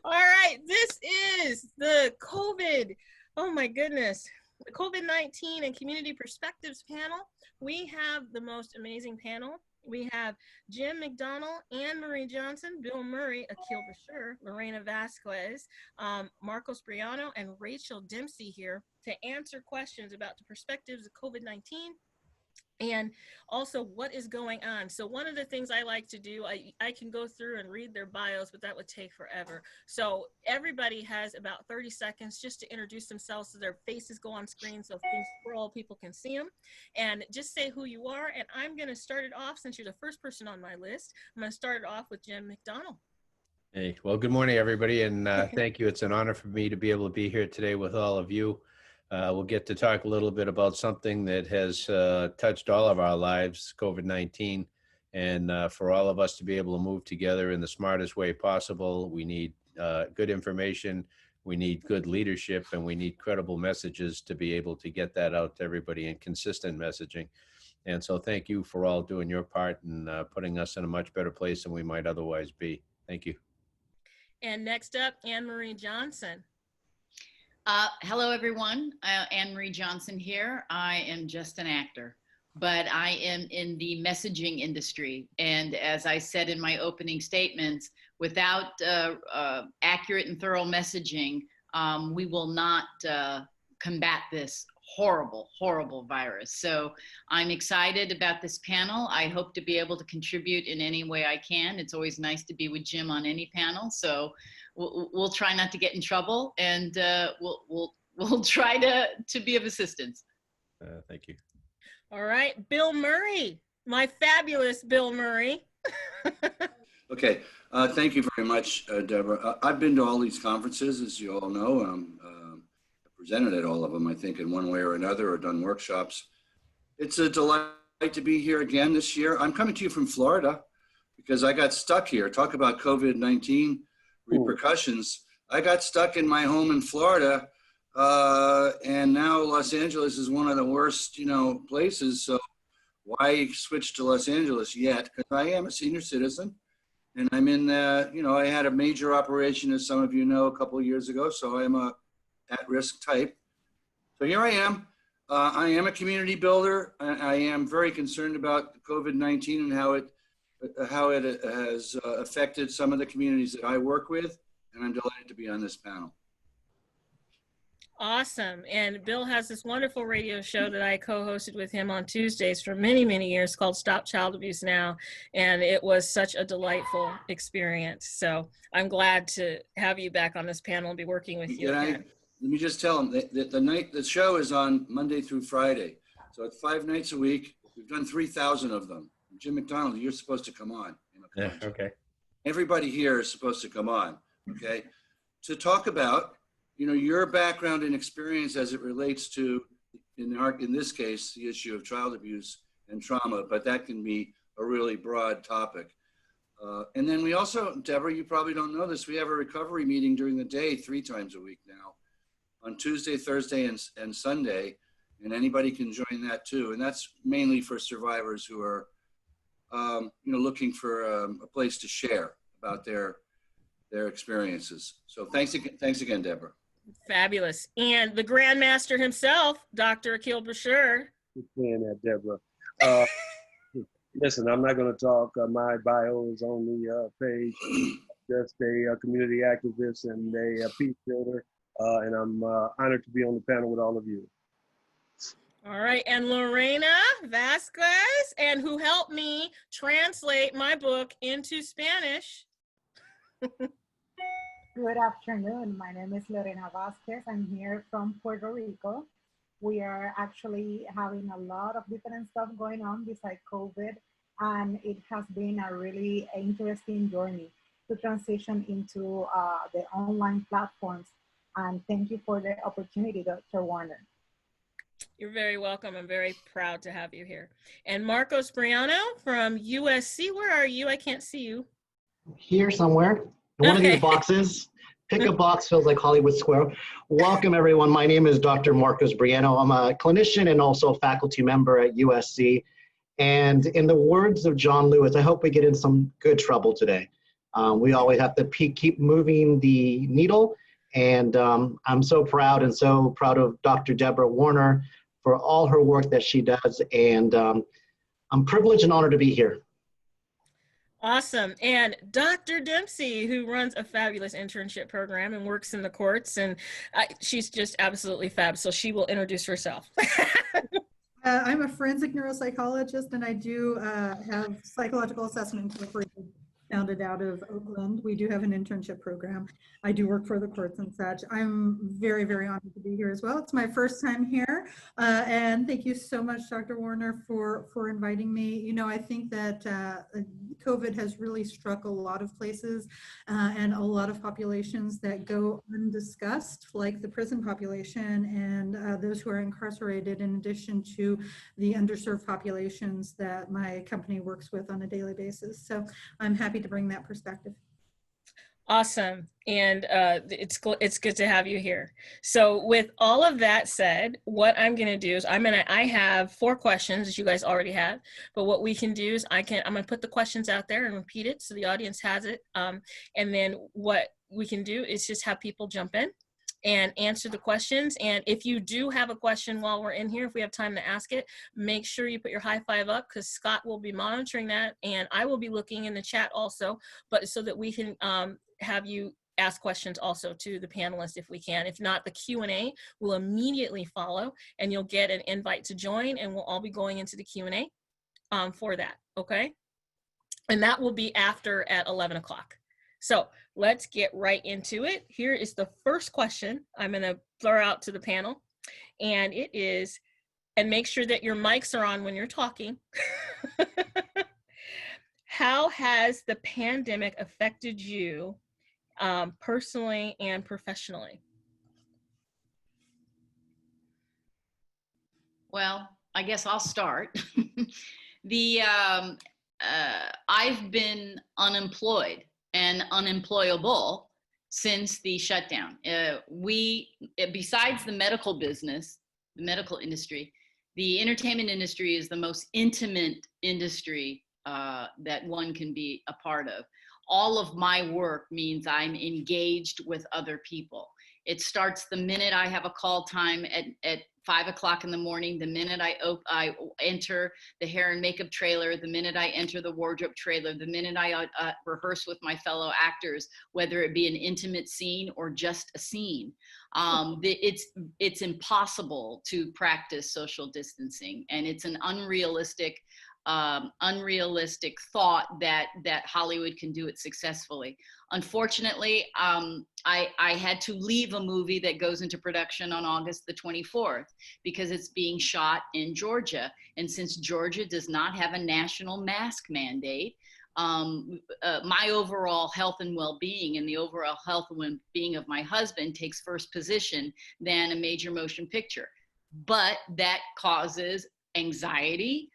All right, this is the oh my goodness, the COVID-19 and Community Perspectives panel. We have the most amazing panel. We have Jim McDonald, Anne Marie Johnson, Bill Murray, Akil Bashir, Lorena Vasquez, Marcos Briano, and Rachel Dempsey here to answer questions about the perspectives of COVID-19 and also what is going on. So one of the things I like to do, I can go through and read their bios, but that would take forever. So everybody has about 30 seconds just to introduce themselves so their faces go on screen so if things scroll, people can see them. And just say who you are. And I'm going to start it off since you're the first person on my list. I'm going to start it off with Jim McDonald. Hey, well, good morning, everybody. And thank you. It's an honor for me to be able to be here today with all of you. We'll get to talk a little bit about something that has touched all of our lives, COVID-19. And for all of us to be able to move together in the smartest way possible, we need good information, we need good leadership, and we need credible messages to be able to get that out to everybody and consistent messaging. And so thank you for all doing your part and putting us in a much better place than we might otherwise be. Thank you. And next up, Anne Marie Johnson. Hello, everyone. Anne Marie Johnson here. I am just an actor, but I am in the messaging industry. And as I said in my opening statements, without accurate and thorough messaging, we will not combat this horrible, horrible virus. So I'm excited about this panel. I hope to be able to contribute in any way I can. It's always nice to be with Jim on any panel. So we'll try not to get in trouble, and we'll try to be of assistance. Thank you. All right, Bill Murray, my fabulous Bill Murray. Okay, thank you very much, Deborah. I've been to all these conferences, as you all know. Presented at all of them, I think, in one way or another, or done workshops. It's a delight to be here again this year. I'm coming to you from Florida because I got stuck here. Talk about COVID-19 repercussions. I got stuck in my home in Florida, and now Los Angeles is one of the worst, places. So why switch to Los Angeles yet? Because I am a senior citizen, and I'm in I had a major operation, as some of you know, a couple of years ago. So I'm a at-risk type. So here I am. I am a community builder. I am very concerned about COVID-19 and how it has affected some of the communities that I work with, and I'm delighted to be on this panel. Awesome. And Bill has this wonderful radio show that I co-hosted with him on Tuesdays for many, many years called Stop Child Abuse Now. And it was such a delightful experience. So I'm glad to have you back on this panel and be working with you again. Let me just tell them that the show is on Monday through Friday. So it's 5 nights a week. We've done 3,000 of them. Jim McDonald, you're supposed to come on. Yeah, okay. Everybody here is supposed to come on, okay? To talk about, your background and experience as it relates to, in this case, the issue of child abuse and trauma, but that can be a really broad topic. And then we also, Deborah, you probably don't know this, we have a recovery meeting during the day 3 times a week now, on Tuesday, Thursday, and Sunday, and anybody can join that too. And that's mainly for survivors who are, looking for a place to share about their experiences. So thanks again, Deborah. Fabulous. And the Grandmaster himself, Dr. Akil Bashir. Keep saying that, Deborah. Listen, I'm not going to talk. My bio is on the page. Just a community activist and a peace builder. And I'm honored to be on the panel with all of you. All right, and Lorena Vasquez, and who helped me translate my book into Spanish. Good afternoon. My name is Lorena Vasquez. I'm here from Puerto Rico. We are actually having a lot of different stuff going on besides COVID, and it has been a really interesting journey to transition into the online platforms. And thank you for the opportunity, Dr. Warner. You're very welcome. I'm very proud to have you here. And Marcos Briano from USC. Where are you? I can't see you. Here somewhere. In one of these boxes. Pick a box, feels like Hollywood Square. Welcome, everyone. My name is Dr. Marcos Briano. I'm a clinician and also a faculty member at USC. And in the words of John Lewis, I hope we get in some good trouble today. We always have to keep moving the needle. And I'm so proud of Dr. Deborah Warner for all her work that she does. And I'm privileged and honored to be here. Awesome. And Dr. Dempsey, who runs a fabulous internship program and works in the courts, and she's just absolutely fab. So she will introduce herself. I'm a forensic neuropsychologist, and I do have psychological assessment incorporated, founded out of Oakland. We do have an internship program. I do work for the courts and such. I'm very, very honored to be here as well. It's my first time here. And thank you so much, Dr. Warner, for inviting me. You know, I think that COVID has really struck a lot of places and a lot of populations that go undiscussed, like the prison population and those who are incarcerated, in addition to the underserved populations that my company works with on a daily basis. So I'm happy to bring that perspective. Awesome. And it's good to have you here. So with all of that said, what I'm going to do is I have 4 questions, as you guys already have, but what we can do is I'm going to put the questions out there and repeat it so the audience has it. And then what we can do is just have people jump in and answer the questions. And if you do have a question while we're in here, if we have time to ask it, make sure you put your high five up, because Scott will be monitoring that, and I will be looking in the chat also, but so that we can have you ask questions also to the panelists if we can. If not, the Q&A will immediately follow, and you'll get an invite to join, and we'll all be going into the Q&A for that, okay? And that will be after at 11 o'clock. So let's get right into it. Here is the first question I'm going to throw out to the panel, and it is, and make sure that your mics are on when you're talking. How has the pandemic affected you personally and professionally? Well, I guess I'll start. I've been unemployed and unemployable since the shutdown. Besides the medical business, the medical industry, the entertainment industry is the most intimate industry that one can be a part of. All of my work means I'm engaged with other people. It starts the minute I have a call time at 5 o'clock in the morning, the minute I enter the hair and makeup trailer, the minute I enter the wardrobe trailer, the minute I rehearse with my fellow actors, whether it be an intimate scene or just a scene. It's impossible to practice social distancing, and it's an unrealistic thought that Hollywood can do it successfully. Unfortunately, I had to leave a movie that goes into production on August the 24th because it's being shot in Georgia. And since Georgia does not have a national mask mandate, my overall health and well-being and the overall health and well-being of my husband takes first position than a major motion picture. But that causes anxiety,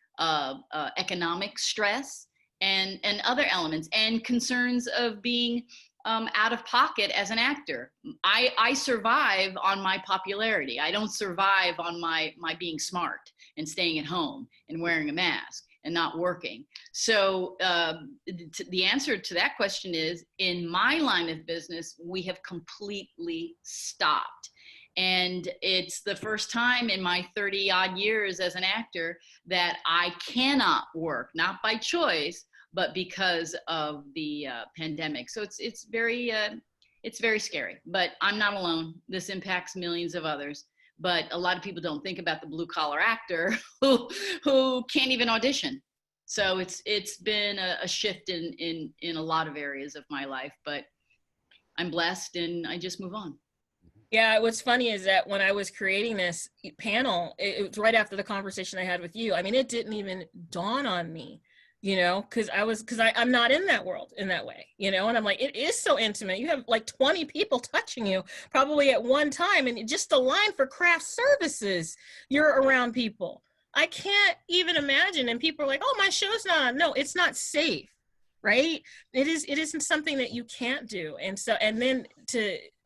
economic stress, and other elements, and concerns of being out of pocket as an actor. I survive on my popularity. I don't survive on my being smart and staying at home and wearing a mask and not working. So the answer to that question is, in my line of business, we have completely stopped. And it's the first time in my 30-odd years as an actor that I cannot work, not by choice, but because of the pandemic. So it's very scary, but I'm not alone. This impacts millions of others. But a lot of people don't think about the blue-collar actor who can't even audition. So it's been a shift in a lot of areas of my life, but I'm blessed and I just move on. Yeah, what's funny is that when I was creating this panel, it was right after the conversation I had with you. I mean, it didn't even dawn on me, you know, because I'm not in that world in that way, you know, and I'm like, it is so intimate. You have like 20 people touching you probably at one time, and just the line for craft services, you're around people. I can't even imagine. And people are like, oh, my show's not on. No, it's not safe, right? It isn't something that you can't do. And so, and then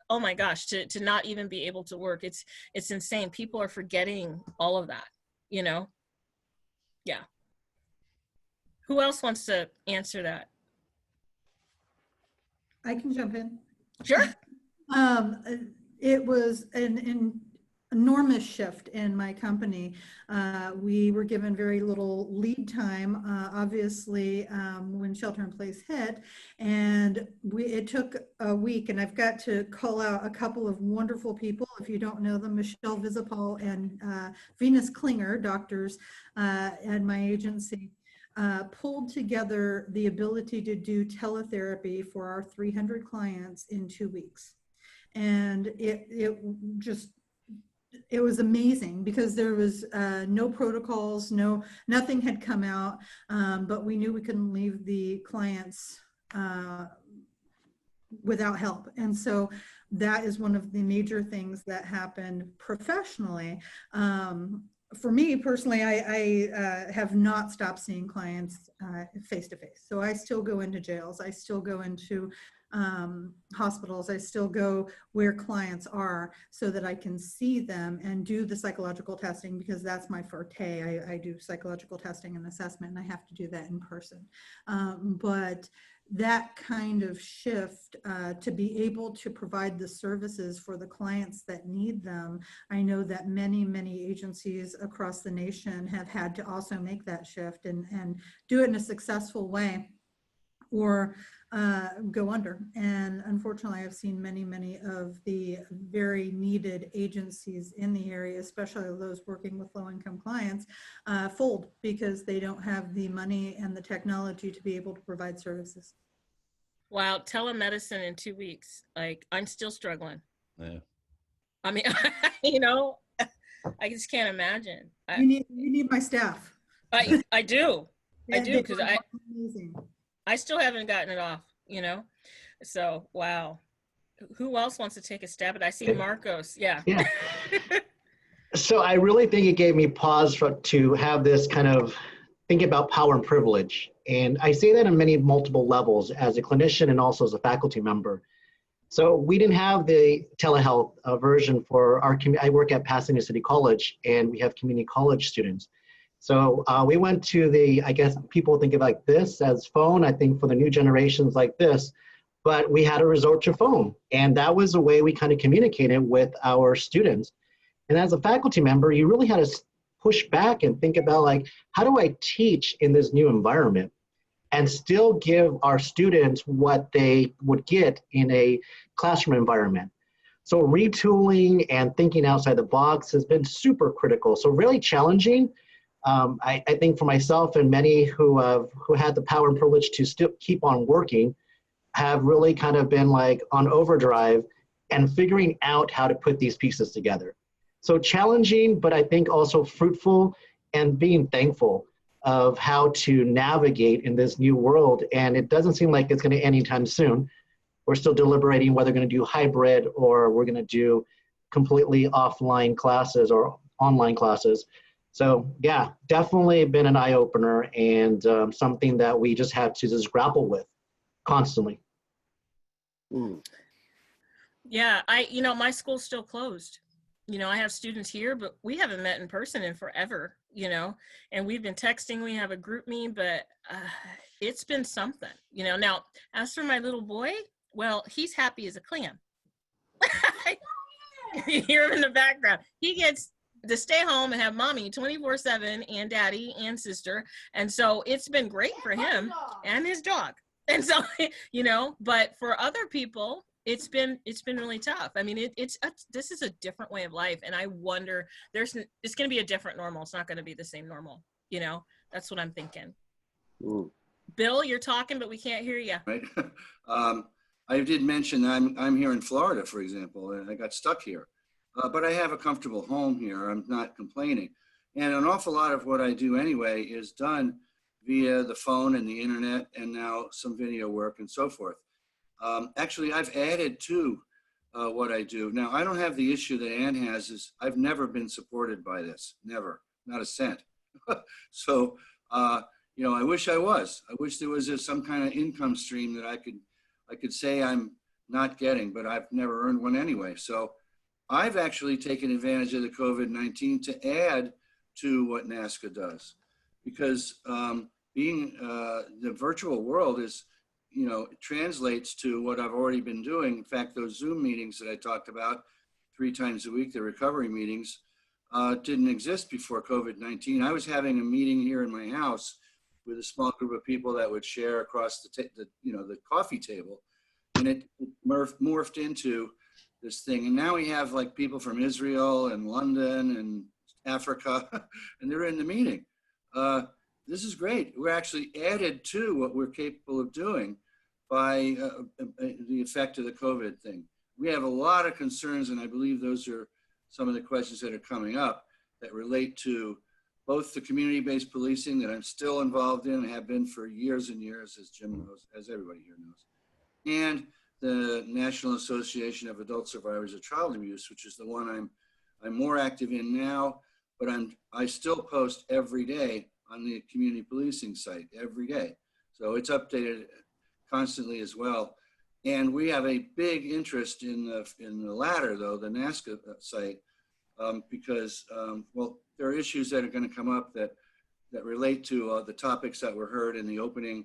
oh my gosh, to not even be able to work, it's insane. People are forgetting all of that, you know? Yeah. Who else wants to answer that? I can jump in. Sure. It was an enormous shift in my company. We were given very little lead time, obviously, when shelter in place hit, and it took a week. And I've got to call out a couple of wonderful people. If you don't know them, Michelle Visipal and Venus Klinger, doctors at my agency, pulled together the ability to do teletherapy for our 300 clients in 2 weeks. And it was amazing because there was no protocols, nothing had come out, but we knew we couldn't leave the clients without help. And so that is one of the major things that happened professionally. For me personally, I have not stopped seeing clients face to face. So I still go into jails. I still go into hospitals. I still go where clients are so that I can see them and do the psychological testing, because that's my forte. I do psychological testing and assessment, and I have to do that in person. But that kind of shift to be able to provide the services for the clients that need them. I know that many agencies across the nation have had to also make that shift and do it in a successful way, or go under. And unfortunately, I've seen many of the very needed agencies in the area, especially those working with low-income clients, fold because they don't have the money and the technology to be able to provide services. Wow, telemedicine in 2 weeks. Like, I'm still struggling. Yeah. I mean, you know, I just can't imagine. You need my staff. I do. I do, because amazing. I still haven't gotten it off, you know? So, wow. Who else wants to take a stab at it? I see Marcos. Yeah. So I really think it gave me pause to have this kind of think about power and privilege. And I say that on multiple levels as a clinician and also as a faculty member. So we didn't have the telehealth version for our community. I work at Pasadena City College, and we have community college students. So we went to I guess people think of like this as phone. I think for the new generations like this, but we had to resort to phone. And that was the way we kind of communicated with our students. And as a faculty member, you really had to push back and think about like, how do I teach in this new environment and still give our students what they would get in a classroom environment? So retooling and thinking outside the box has been super critical. So really challenging. I think for myself and many who had the power and privilege to still keep on working have really kind of been like on overdrive and figuring out how to put these pieces together. So challenging, but I think also fruitful, and being thankful of how to navigate in this new world. And it doesn't seem like it's going to end anytime soon. We're still deliberating whether we're going to do hybrid or we're going to do completely offline classes or online classes. So yeah, definitely been an eye-opener, and something that we just have to just grapple with constantly. Yeah, my school's still closed. You know, I have students here, but we haven't met in person in forever, you know, and we've been texting. We have a group meet, but it's been something, you know. Now, as for my little boy, well, he's happy as a clam. You hear him in the background. He gets to stay home and have mommy 24/7 and daddy and sister. And so it's been great for him and his dog. And so, you know, but for other people, it's been really tough. I mean, this is a different way of life. And I wonder, it's going to be a different normal. It's not going to be the same normal. You know, that's what I'm thinking. Bill, you're talking, but we can't hear you. Right. I did mention I'm here in Florida, for example, and I got stuck here. But I have a comfortable home here. I'm not complaining. And an awful lot of what I do anyway is done via the phone and the internet, and now some video work and so forth. Actually, I've added to what I do. Now, I don't have the issue that Ann has. Is I've never been supported by this. Never. Not a cent. So, you know, I wish I was. I wish there was some kind of income stream that I could say I'm not getting, but I've never earned one anyway. So I've actually taken advantage of the COVID-19 to add to what NAASCA does, because being the virtual world is, translates to what I've already been doing. In fact, those Zoom meetings that I talked about 3 times a week, the recovery meetings, didn't exist before COVID-19. I was having a meeting here in my house with a small group of people that would share across the coffee table, and it morphed into this thing. And now we have like people from Israel and London and Africa, and they're in the meeting. This is great. We're actually added to what we're capable of doing by the effect of the COVID thing. We have a lot of concerns, and I believe those are some of the questions that are coming up that relate to both the community-based policing that I'm still involved in and have been for years and years, as Jim knows, as everybody here knows, and the National Association of Adult Survivors of Child Abuse, which is the one I'm more active in now, but I still post every day on the community policing site every day. So it's updated constantly as well. And we have a big interest in the latter, though, the NAASCA site, because, well, there are issues that are going to come up that relate to the topics that were heard in the opening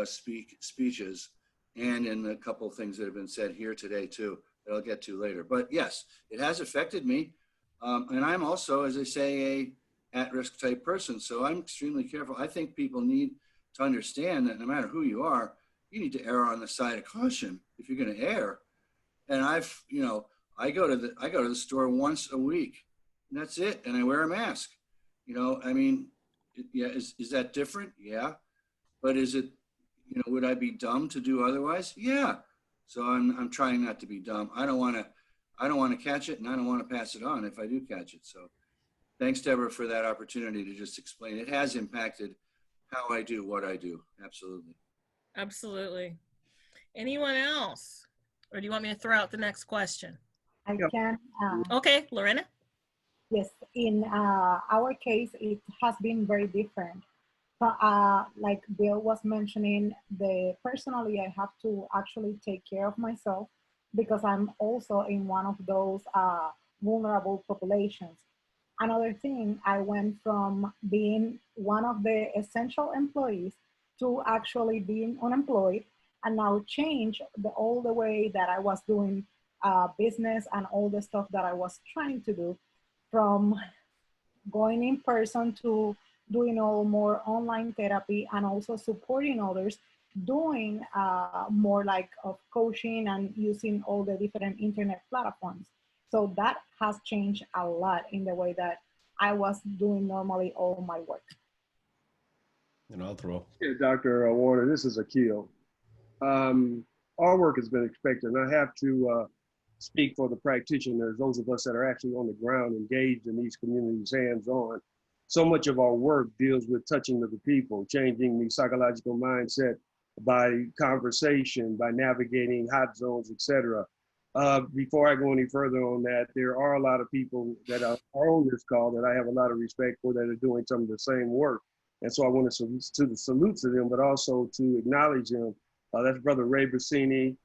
speeches and in a couple of things that have been said here today, too, that I'll get to later. But yes, it has affected me. And I'm also, as I say, a at-risk type person. So I'm extremely careful. I think people need to understand that no matter who you are, you need to err on the side of caution if you're going to err. And I go to the store once a week, and that's it. And I wear a mask. I mean, yeah, is that different? Yeah. But is it, would I be dumb to do otherwise? Yeah. So I'm trying not to be dumb. I don't want to catch it, and I don't want to pass it on if I do catch it. So thanks, Deborah, for that opportunity to just explain. It has impacted how I do what I do. Absolutely. Absolutely. Anyone else? Or do you want me to throw out the next question? I can. Okay, Lorena? Yes, in our case, it has been very different. Like Bill was mentioning, personally, I have to actually take care of myself because I'm also in one of those vulnerable populations. Another thing, I went from being one of the essential employees to actually being unemployed, and now change all the way that I was doing business and all the stuff that I was trying to do, from going in person to doing all more online therapy and also supporting others, doing more like of coaching and using all the different internet platforms. So that has changed a lot in the way that I was doing normally all my work. And I'll throw. Yeah, Dr. Warner, this is Akil. Our work has been expected, and I have to speak for the practitioners, those of us that are actually on the ground engaged in these communities hands-on. So much of our work deals with touching of the people, changing the psychological mindset by conversation, by navigating hot zones, etc. Before I go any further on that, there are a lot of people that are on this call that I have a lot of respect for that are doing some of the same work. And so I want to salute to them, but also to acknowledge them. That's Brother Ray Bassini,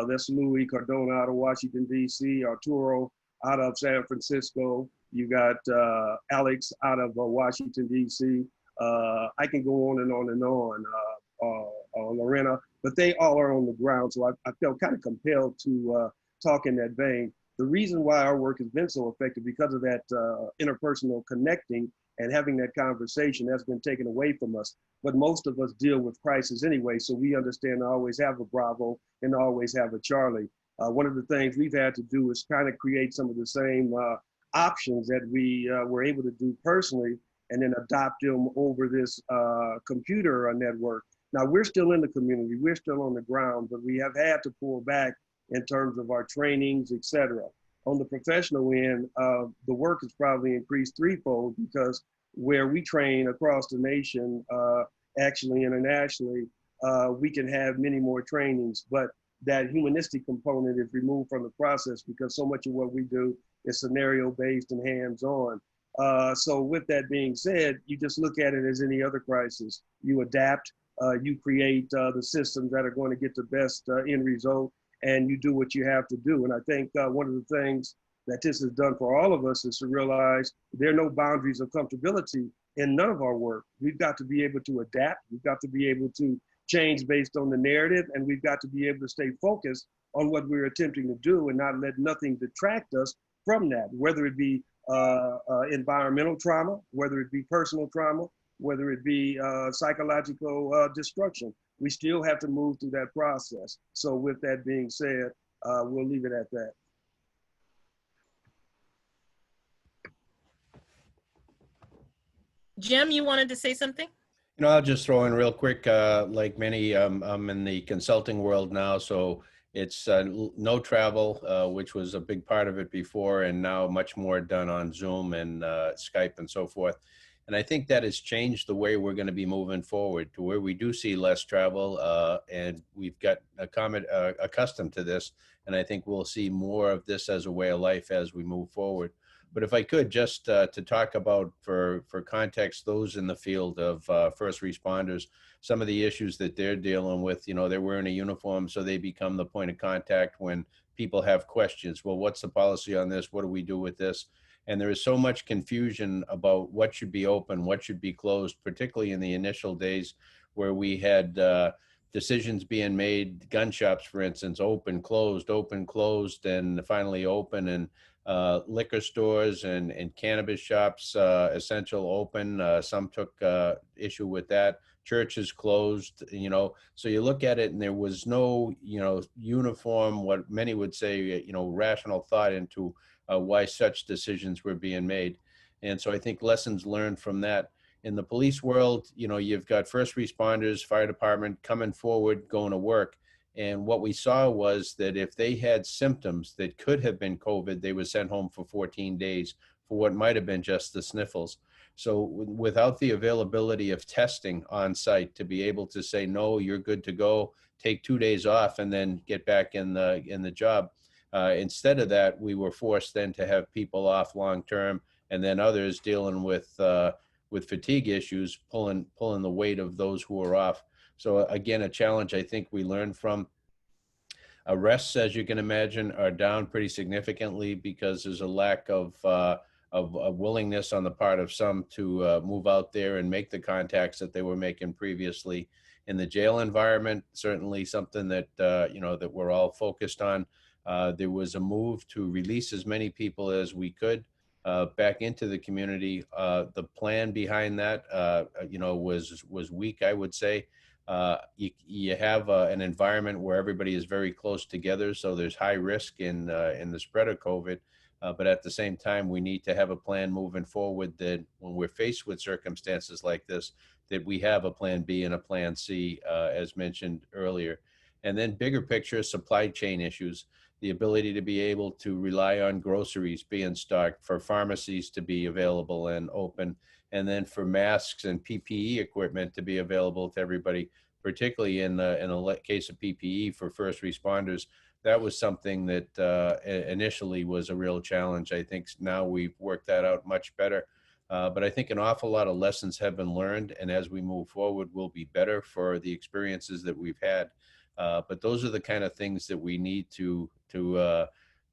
that's Louis Cardona out of Washington, D.C., Arturo out of San Francisco. You got Alex out of Washington, D.C. I can go on and on and on, Lorena, but they all are on the ground. So I felt kind of compelled to talk in that vein. The reason why our work has been so effective because of that interpersonal connecting and having that conversation that's been taken away from us. But most of us deal with crisis anyway, so we understand to always have a Bravo and always have a Charlie. One of the things we've had to do is kind of create some of the same options that we were able to do personally and then adopt them over this computer network. Now we're still in the community, we're still on the ground, but we have had to pull back in terms of our trainings, etc. On the professional end, the work has probably increased threefold because where we train across the nation, actually internationally, we can have many more trainings, but that humanistic component is removed from the process because so much of what we do is scenario-based and hands-on. So with that being said, you just look at it as any other crisis. You adapt, you create the systems that are going to get the best end result, and you do what you have to do. And I think one of the things that this has done for all of us is to realize there are no boundaries of comfortability in none of our work. We've got to be able to adapt. We've got to be able to change based on the narrative, and we've got to be able to stay focused on what we're attempting to do and not let nothing detract us from that, whether it be environmental trauma, whether it be personal trauma, whether it be psychological destruction. We still have to move through that process. So with that being said, we'll leave it at that. Jim, you wanted to say something? You know, I'll just throw in real quick, like many, I'm in the consulting world now, so it's no travel, which was a big part of it before, and now much more done on Zoom and Skype and so forth. And I think that has changed the way we're going to be moving forward to where we do see less travel, and we've got accustomed to this. And I think we'll see more of this as a way of life as we move forward. But if I could just to talk about, for context, those in the field of first responders, some of the issues that they're dealing with, you know, they're wearing a uniform, so they become the point of contact when people have questions. Well, what's the policy on this? What do we do with this? And there is so much confusion about what should be open, what should be closed, particularly in the initial days where we had decisions being made, gun shops, for instance, open, closed, and finally open, and liquor stores and cannabis shops, essential, open. Some took issue with that. Churches closed, you know. So you look at it and there was no, you know, uniform, what many would say, you know, rational thought into why such decisions were being made. And so I think lessons learned from that. In the police world, you know, you've got first responders, fire department coming forward, going to work. And what we saw was that if they had symptoms that could have been COVID, they were sent home for 14 days for what might have been just the sniffles. So without the availability of testing on site to be able to say, no, you're good to go, take 2 days off and then get back in the job. Instead of that, we were forced then to have people off long term, and then others dealing with fatigue issues, pulling the weight of those who are off. So again, a challenge I think we learned from. Arrests, as you can imagine, are down pretty significantly because there's a lack of willingness on the part of some to move out there and make the contacts that they were making previously. In the jail environment, certainly something that you know, that we're all focused on. There was a move to release as many people as we could back into the community. The plan behind that, you know, was weak, I would say. You have an environment where everybody is very close together, so there's high risk in the spread of COVID. But at the same time, we need to have a plan moving forward that when we're faced with circumstances like this, that we have a plan B and a plan C, as mentioned earlier. And then bigger picture, supply chain issues, the ability to be able to rely on groceries being stocked, for pharmacies to be available and open, and then for masks and PPE equipment to be available to everybody, particularly in the case of PPE for first responders. That was something that initially was a real challenge. I think now we've worked that out much better. But I think an awful lot of lessons have been learned, and as we move forward, we'll be better for the experiences that we've had. But those are the kind of things that we need to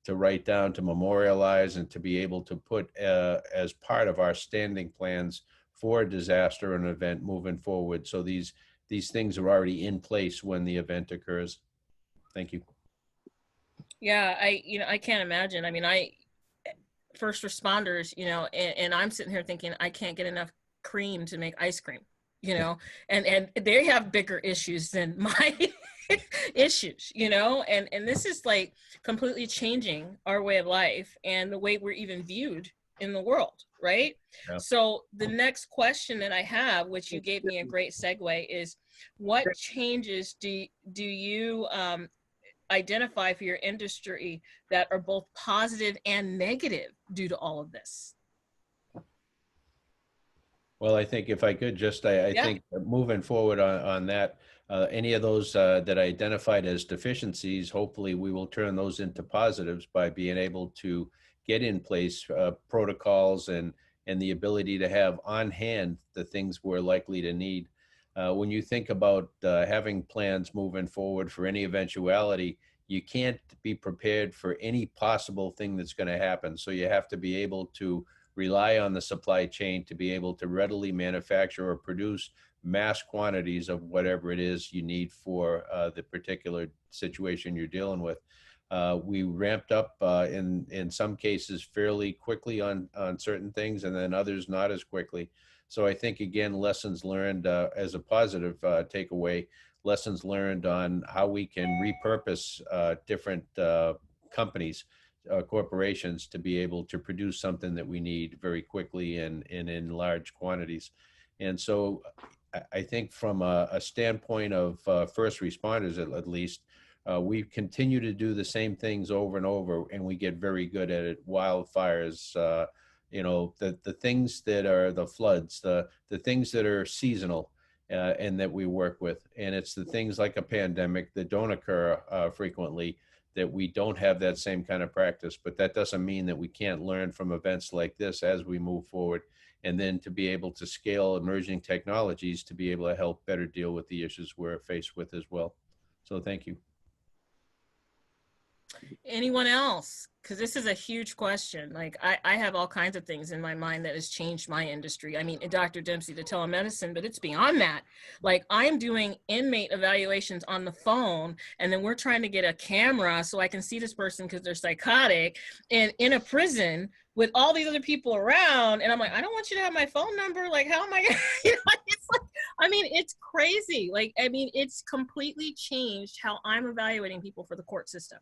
write down, to memorialize, and to be able to put as part of our standing plans for a disaster and event moving forward. So these things are already in place when the event occurs. Thank you. Yeah, I can't imagine. I mean, first responders, you know, and I'm sitting here thinking I can't get enough cream to make ice cream, you know, and they have bigger issues than my issues, you know, and this is like completely changing our way of life and the way we're even viewed in the world, right? Yeah. So the next question that I have, which you gave me a great segue, is what changes do you identify for your industry that are both positive and negative due to all of this? Well, I think if I could just, I think moving forward on that, any of those that I identified as deficiencies, hopefully we will turn those into positives by being able to get in place protocols and the ability to have on hand the things we're likely to need. When you think about having plans moving forward for any eventuality, you can't be prepared for any possible thing that's going to happen. So you have to be able to rely on the supply chain to be able to readily manufacture or produce mass quantities of whatever it is you need for the particular situation you're dealing with. We ramped up in some cases fairly quickly on certain things, and then others not as quickly. So I think, again, lessons learned as a positive takeaway, lessons learned on how we can repurpose different companies, corporations, to be able to produce something that we need very quickly and in large quantities. And so I think from a standpoint of first responders, at least, we continue to do the same things over and over, and we get very good at it. Wildfires, the things that are the floods, the things that are seasonal, and that we work with. And it's the things like a pandemic that don't occur frequently, that we don't have that same kind of practice. But that doesn't mean that we can't learn from events like this as we move forward, and then to be able to scale emerging technologies to be able to help better deal with the issues we're faced with as well. So thank you. Anyone else? Because this is a huge question. Like I have all kinds of things in my mind that has changed my industry. I mean, Dr. Dempsey, the telemedicine, but it's beyond that. Like I'm doing inmate evaluations on the phone, and then we're trying to get a camera so I can see this person because they're psychotic and in a prison with all these other people around. And I'm like, I don't want you to have my phone number. Like, how am I gonna, it's like, I mean, it's crazy. Like, I mean, it's completely changed how I'm evaluating people for the court system.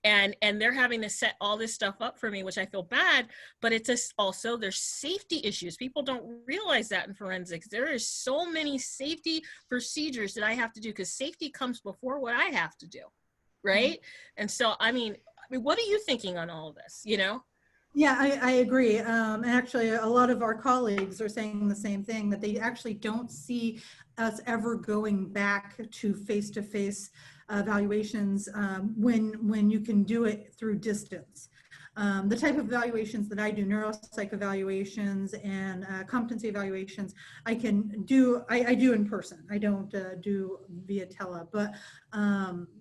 And they're having to set all this stuff up for me, which I feel bad, but it's just also there's safety issues. People don't realize that in forensics. There is so many safety procedures that I have to do because safety comes before what I have to do, right? And so, I mean, what are you thinking on all of this, Yeah, I agree. Actually, a lot of our colleagues are saying the same thing, that they actually don't see us ever going back to face-to-face evaluations when you can do it through distance. The type of evaluations that I do, neuropsych evaluations and competency evaluations, I do in person. I don't do via tele, but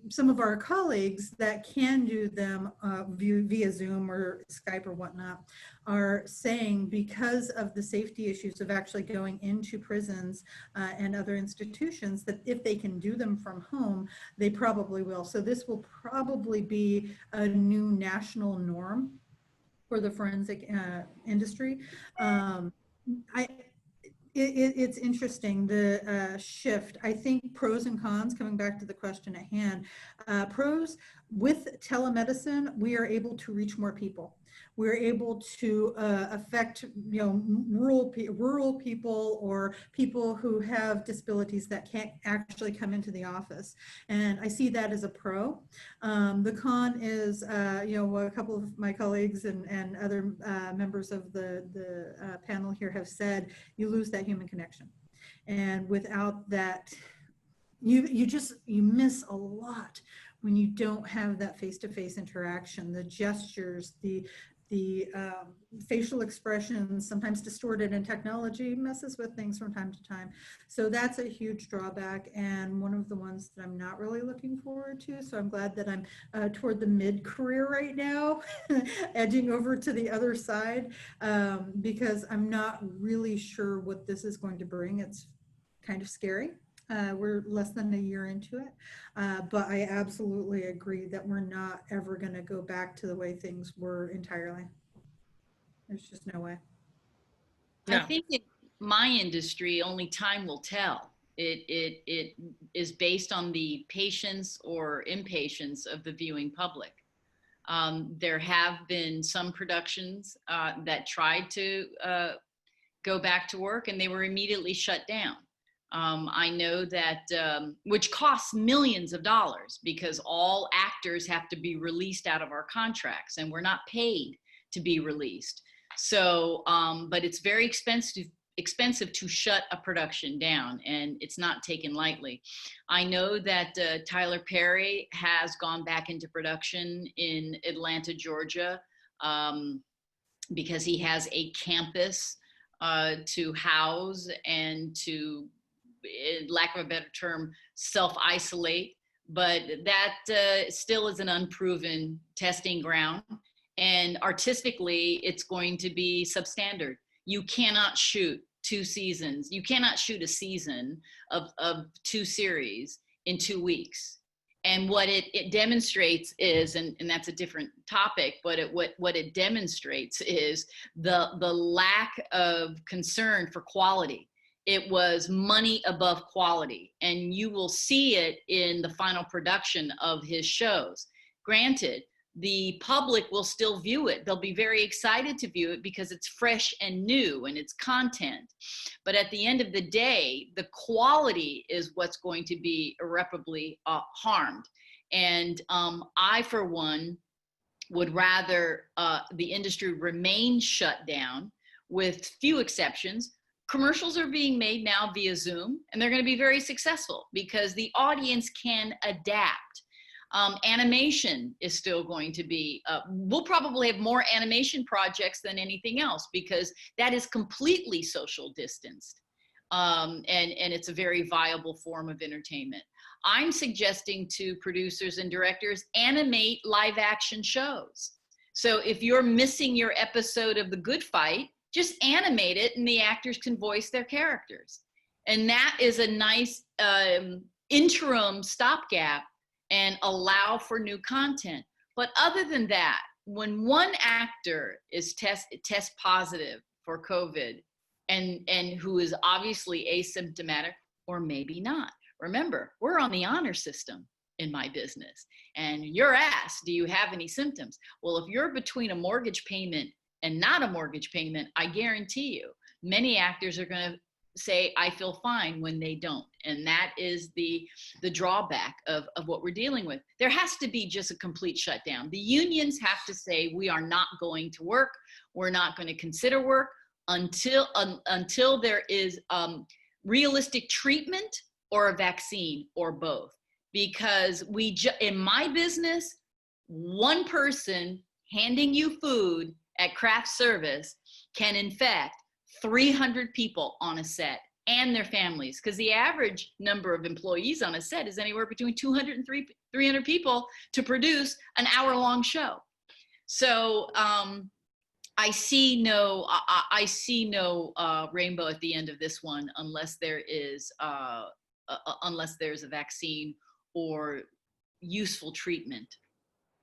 some of our colleagues that can do them via Zoom or Skype or whatnot are saying, because of the safety issues of actually going into prisons and other institutions, that if they can do them from home, they probably will. So this will probably be a new national norm for the forensic industry. It's interesting, the shift. I think pros and cons, coming back to the question at hand, pros, with telemedicine, we are able to reach more people. We're able to affect, rural people or people who have disabilities that can't actually come into the office. And I see that as a pro. The con is, a couple of my colleagues and other members of the panel here have said, you lose that human connection. And without that, you miss a lot when you don't have that face-to-face interaction, the gestures, the facial expressions, sometimes distorted, and technology messes with things from time to time. So that's a huge drawback, and one of the ones that I'm not really looking forward to. So I'm glad that I'm toward the mid-career right now, edging over to the other side, because I'm not really sure what this is going to bring. It's kind of scary. We're less than a year into it, but I absolutely agree that we're not ever going to go back to the way things were entirely. There's just no way. I think in my industry, only time will tell. It is based on the patience or impatience of the viewing public. There have been some productions that tried to go back to work, and they were immediately shut down. I know that, which costs millions of dollars, because all actors have to be released out of our contracts, and we're not paid to be released. So, but it's very expensive to shut a production down, and it's not taken lightly. I know that Tyler Perry has gone back into production in Atlanta, Georgia, because he has a campus to house and to, lack of a better term, self-isolate, but that still is an unproven testing ground. And artistically, it's going to be substandard. You cannot shoot 2 seasons. You cannot shoot a season of 2 series in 2 weeks. And what it demonstrates is, and that's a different topic, but what it demonstrates is the lack of concern for quality. It was money above quality, and you will see it in the final production of his shows. Granted, the public will still view it. They'll be very excited to view it because it's fresh and new and it's content. But at the end of the day, the quality is what's going to be irreparably harmed. And I, for one, would rather the industry remain shut down with few exceptions. Commercials are being made now via Zoom, and they're going to be very successful because the audience can adapt. Animation is still going to be, we'll probably have more animation projects than anything else because that is completely social distanced. And it's a very viable form of entertainment. I'm suggesting to producers and directors, animate live action shows. So if you're missing your episode of The Good Fight, just animate it and the actors can voice their characters. And that is a nice interim stopgap and allow for new content. But other than that, when one actor is test positive for COVID and who is obviously asymptomatic or maybe not, remember, we're on the honor system in my business. And you're asked, do you have any symptoms? Well, if you're between a mortgage payment and not a mortgage payment, I guarantee you, many actors are going to say, I feel fine when they don't. And that is the drawback of what we're dealing with. There has to be just a complete shutdown. The unions have to say, we are not going to work. We're not going to consider work until there is realistic treatment or a vaccine or both. Because in my business, one person handing you food at craft service can infect 300 people on a set and their families, because the average number of employees on a set is anywhere between 200 and 300 people to produce an hour-long show. So I see no rainbow at the end of this one unless there's a vaccine or useful treatment.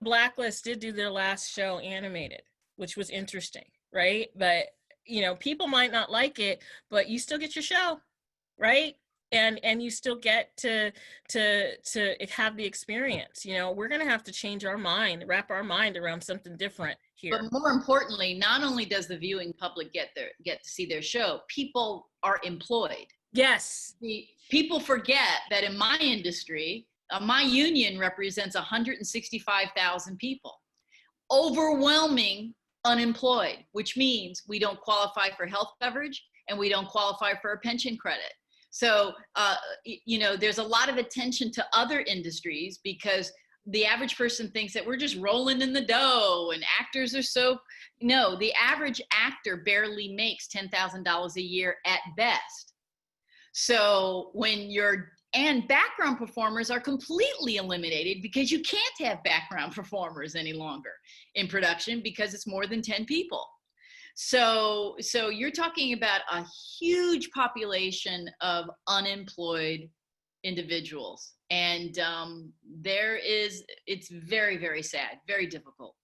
Blacklist did do their last show animated, which was interesting, right? But you know, people might not like it, but you still get your show, right? And you still get to have the experience. You know, we're gonna have to change our mind, wrap our mind around something different here. But more importantly, not only does the viewing public get to see their show, people are employed. Yes. People forget that in my industry, my union represents 165,000 people. Overwhelming unemployed, which means we don't qualify for health coverage and we don't qualify for a pension credit. So, you know, there's a lot of attention to other industries because the average person thinks that we're just rolling in the dough and actors are so, no, the average actor barely makes $10,000 a year at best. So and background performers are completely eliminated because you can't have background performers any longer in production because it's more than 10 people. So you're talking about a huge population of unemployed individuals. And it's very, very sad, very difficult.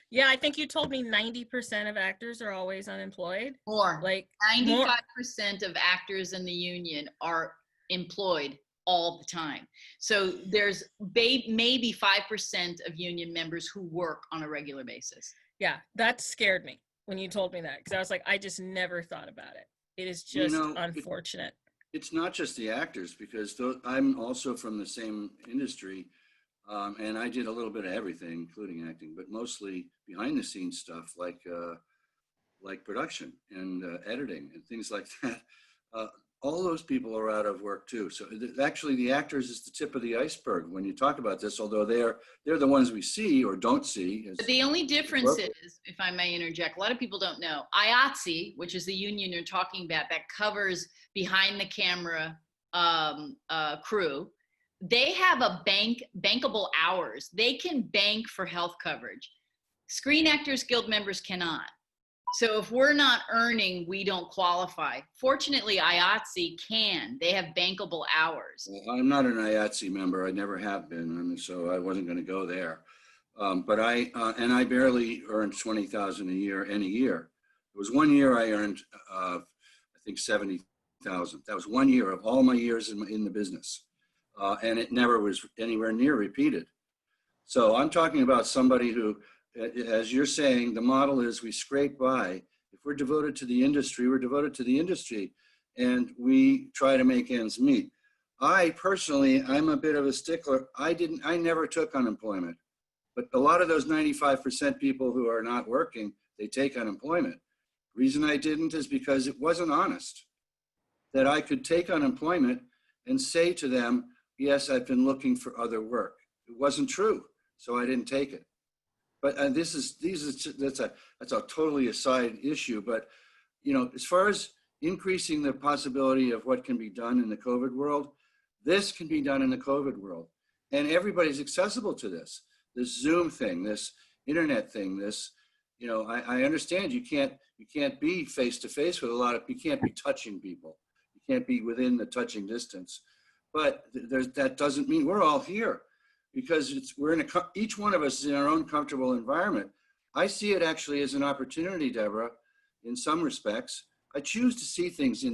Yeah, I think you told me 90% of actors are always unemployed. More, like 95% of actors in the union are employed all the time. So there's maybe 5% of union members who work on a regular basis. Yeah, that scared me when you told me that, because I was like, I just never thought about it. It is just unfortunate. It's not just the actors, because I'm also from the same industry, and I did a little bit of everything, including acting, but mostly behind the scenes stuff like production and editing and things like that. All those people are out of work too. So actually the actors is the tip of the iceberg when you talk about this, although they're the ones we see or don't see. But the only difference is, if I may interject, a lot of people don't know, IATSE, which is the union you're talking about that covers behind the camera crew, they have a bankable hours. They can bank for health coverage. Screen Actors Guild members cannot. So if we're not earning, we don't qualify. Fortunately, IATSE can. They have bankable hours. Well, I'm not an IATSE member. I never have been, and so I wasn't going to go there. But I barely earned 20,000 a year in a year. It was 1 year I earned, I think 70,000. That was 1 year of all my years in the business, and it never was anywhere near repeated. So I'm talking about somebody who, as you're saying, the model is we scrape by. If we're devoted to the industry, we're devoted to the industry, and we try to make ends meet. I personally, I'm a bit of a stickler. I never took unemployment, but a lot of those 95% people who are not working, they take unemployment. Reason I didn't is because it wasn't honest. That I could take unemployment and say to them, yes, I've been looking for other work. It wasn't true, so I didn't take it. But that's a totally aside issue. But you know, as far as increasing the possibility of what can be done in the COVID world, this can be done in the COVID world, and everybody's accessible to this. This Zoom thing, this internet thing, this, you know, I understand you can't be face to face with a lot of, you can't be touching people, you can't be within the touching distance, but that doesn't mean we're all here. Because each one of us is in our own comfortable environment. I see it actually as an opportunity, Deborah, in some respects. I choose to see things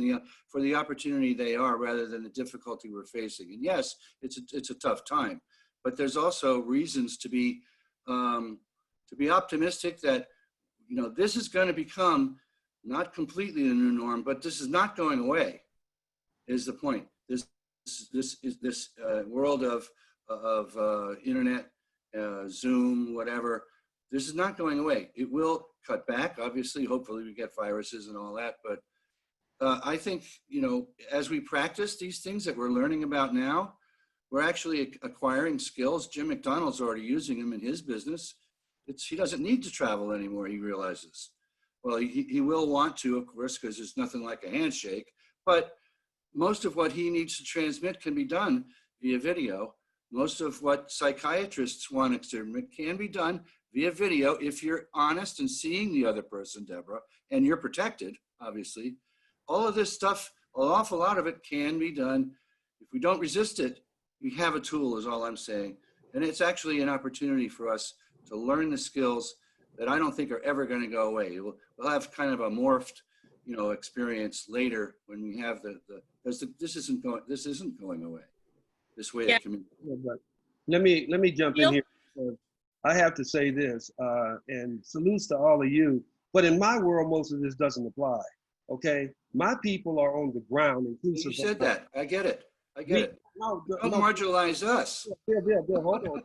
for the opportunity they are rather than the difficulty we're facing. And yes, it's a tough time, but there's also reasons to be optimistic that, you know, this is going to become not completely the new norm, but this is not going away, is the point. This world of internet, Zoom, whatever, this is not going away. It will cut back, obviously. Hopefully we get viruses and all that. But I think, you know, as we practice these things that we're learning about now, we're actually acquiring skills. Jim McDonald's already using them in his business. He doesn't need to travel anymore, he realizes. Well, he will want to, of course, because there's nothing like a handshake. But most of what he needs to transmit can be done via video. Most of what psychiatrists want to transmit can be done via video if you're honest and seeing the other person, Deborah, and you're protected, obviously. All of this stuff, an awful lot of it can be done. If we don't resist it, we have a tool, is all I'm saying. And it's actually an opportunity for us to learn the skills that I don't think are ever going to go away. We'll have kind of a morphed, you know, experience later when we have this isn't going away. This way of communicating. But let me jump in here. I have to say this, and salutes to all of you. But in my world, most of this doesn't apply. Okay, my people are on the ground, inclusive. You said that. I get it. Don't marginalize us. Bill, hold on.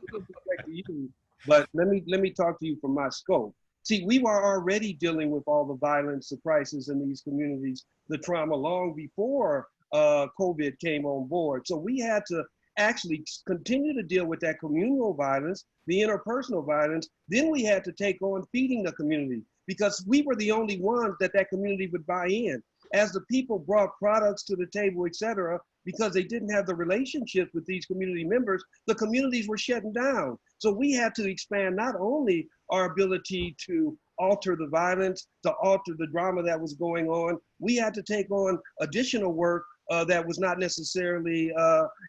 Back to you. But let me talk to you from my scope. See, we were already dealing with all the violence, the crisis in these communities, the trauma long before COVID came on board. So we had to actually continue to deal with that communal violence, the interpersonal violence. Then we had to take on feeding the community because we were the only ones that community would buy in. As the people brought products to the table, et cetera, because they didn't have the relationships with these community members, the communities were shutting down. So we had to expand not only our ability to alter the violence, to alter the drama that was going on, we had to take on additional work that was not necessarily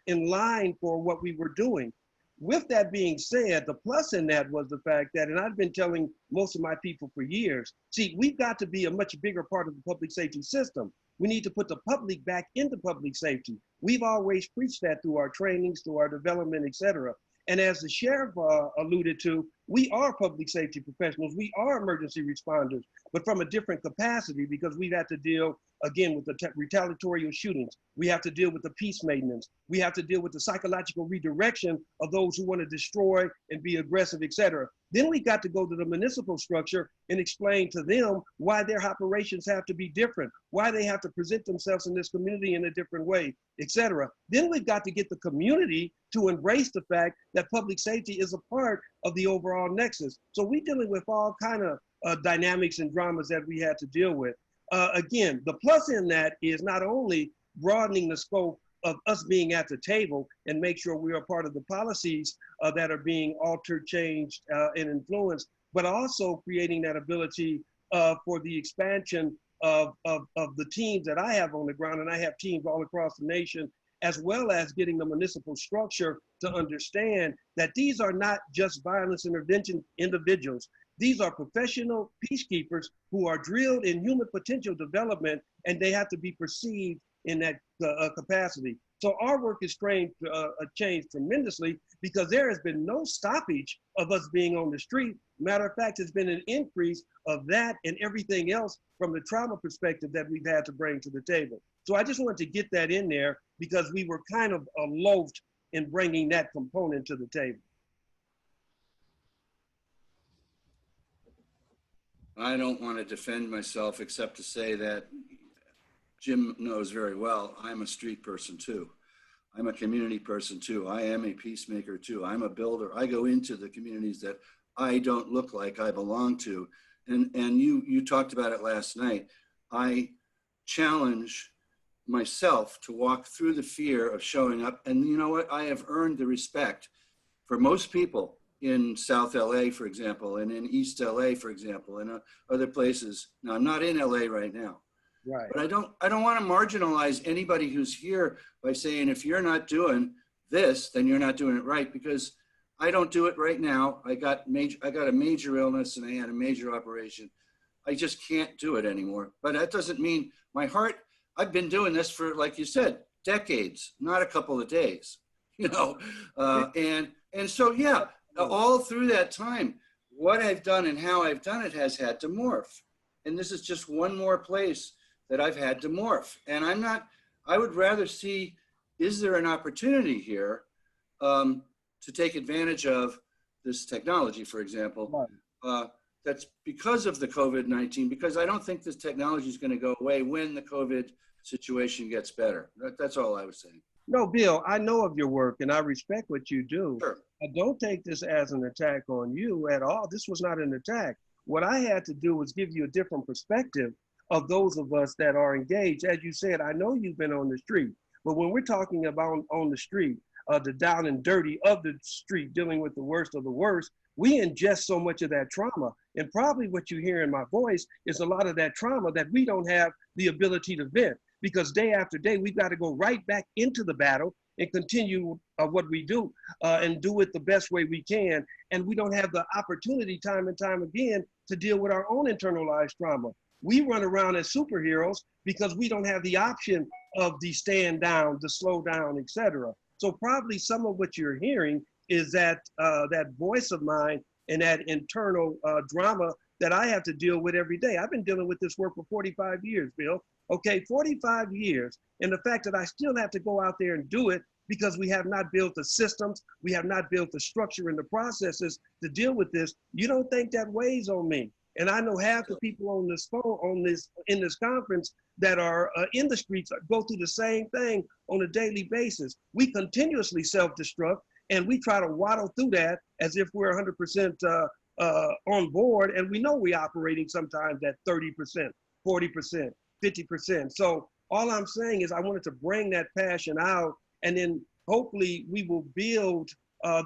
in line for what we were doing. With that being said, the plus in that was the fact that, and I've been telling most of my people for years, see, we've got to be a much bigger part of the public safety system. We need to put the public back into public safety. We've always preached that through our trainings, through our development, et cetera. And as the sheriff alluded to, we are public safety professionals. We are emergency responders, but from a different capacity because we've had to deal, again, with the retaliatory shootings. We have to deal with the peace maintenance. We have to deal with the psychological redirection of those who want to destroy and be aggressive, et cetera. Then we got to go to the municipal structure and explain to them why their operations have to be different, why they have to present themselves in this community in a different way, et cetera. Then we've got to get the community to embrace the fact that public safety is a part of the overall nexus. So we're dealing with all kind of dynamics and dramas that we had to deal with. Again, the plus in that is not only broadening the scope of us being at the table and make sure we are part of the policies that are being altered, changed, and influenced, but also creating that ability for the expansion of the teams that I have on the ground, and I have teams all across the nation, as well as getting the municipal structure to understand that these are not just violence intervention individuals. These are professional peacekeepers who are drilled in human potential development, and they have to be perceived in that capacity. So our work has changed tremendously because there has been no stoppage of us being on the street. Matter of fact, it's been an increase of that and everything else from the trauma perspective that we've had to bring to the table. So I just wanted to get that in there because we were kind of loathed in bringing that component to the table. I don't want to defend myself except to say that Jim knows very well, I'm a street person too. I'm a community person too. I am a peacemaker too. I'm a builder. I go into the communities that I don't look like I belong to. And you talked about it last night. I challenge myself to walk through the fear of showing up. And you know what? I have earned the respect for most people in South LA, for example, and in East LA, for example, and other places. Now, I'm not in LA right now. Right. But I don't want to marginalize anybody who's here by saying, if you're not doing this, then you're not doing it right, because I don't do it right now. I got a major illness and I had a major operation. I just can't do it anymore. But that doesn't mean my heart, I've been doing this for, like you said, decades, not a couple of days, you know? And so, yeah, all through that time, what I've done and how I've done it has had to morph. And this is just one more place that I've had to morph. And I would rather see, is there an opportunity here to take advantage of this technology, for example, that's because of the COVID-19, because I don't think this technology is going to go away when the COVID situation gets better. That's all I was saying. No, Bill, I know of your work and I respect what you do. Sure. I don't take this as an attack on you at all. This was not an attack. What I had to do was give you a different perspective of those of us that are engaged. As you said, I know you've been on the street, but when we're talking about on the street, the down and dirty of the street, dealing with the worst of the worst, we ingest so much of that trauma. And probably what you hear in my voice is a lot of that trauma that we don't have the ability to vent, because day after day, we've got to go right back into the battle and continue what we do and do it the best way we can. And we don't have the opportunity time and time again to deal with our own internalized trauma. We run around as superheroes because we don't have the option of the stand down, the slow down, etc. So probably some of what you're hearing is that voice of mine and that internal drama that I have to deal with every day. I've been dealing with this work for 45 years, Bill. Okay, 45 years. And the fact that I still have to go out there and do it because we have not built the systems, we have not built the structure and the processes to deal with this, you don't think that weighs on me. And I know half the people on this phone, in this conference that are in the streets go through the same thing on a daily basis. We continuously self-destruct, and we try to waddle through that as if we're 100% on board, and we know we're operating sometimes at 30%, 40%, 50%. So all I'm saying is I wanted to bring that passion out, and then hopefully we will build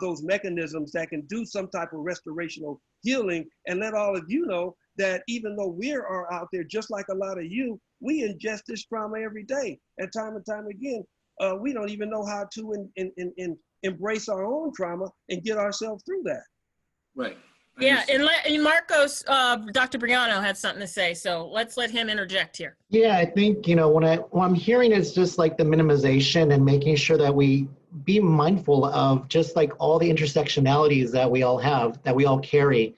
those mechanisms that can do some type of restorational healing, and let all of you know that even though we are out there, just like a lot of you, we ingest this trauma every day. And time again, we don't even know how to embrace our own trauma and get ourselves through that. Right. Yeah, and Marcos, Dr. Briano had something to say, so let's let him interject here. Yeah, I think, what I'm hearing is just like the minimization and making sure that we be mindful of just like all the intersectionalities that we all have, that we all carry.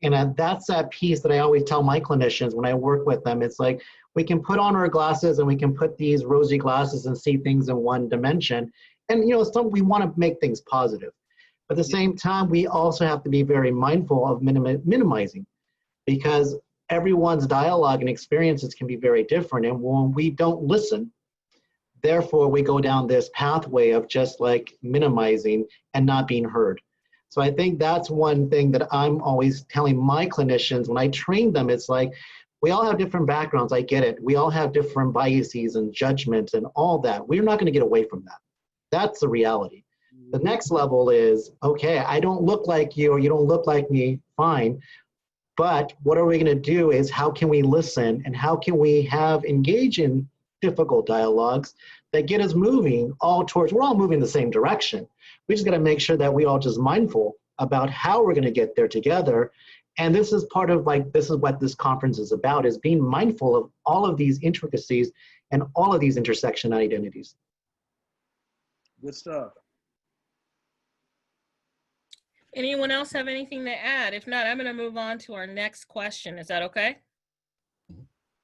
And that's that piece that I always tell my clinicians when I work with them. It's like, we can put on our glasses and we can put these rosy glasses and see things in one dimension. And, we want to make things positive. But at the same time, we also have to be very mindful of minimizing, because everyone's dialogue and experiences can be very different. And when we don't listen, therefore we go down this pathway of just like minimizing and not being heard. So I think that's one thing that I'm always telling my clinicians when I train them. It's like, we all have different backgrounds. I get it. We all have different biases and judgments and all that. We're not going to get away from that. That's the reality. The next level is, okay, I don't look like you or you don't look like me, fine. But what are we going to do is how can we listen and how can we engage in difficult dialogues that get us moving we're all moving the same direction. We just got to make sure that we all just mindful about how we're going to get there together. And this is part of this is what this conference is about, is being mindful of all of these intricacies and all of these intersection identities. Good stuff. Anyone else have anything to add? If not, I'm going to move on to our next question. Is that okay?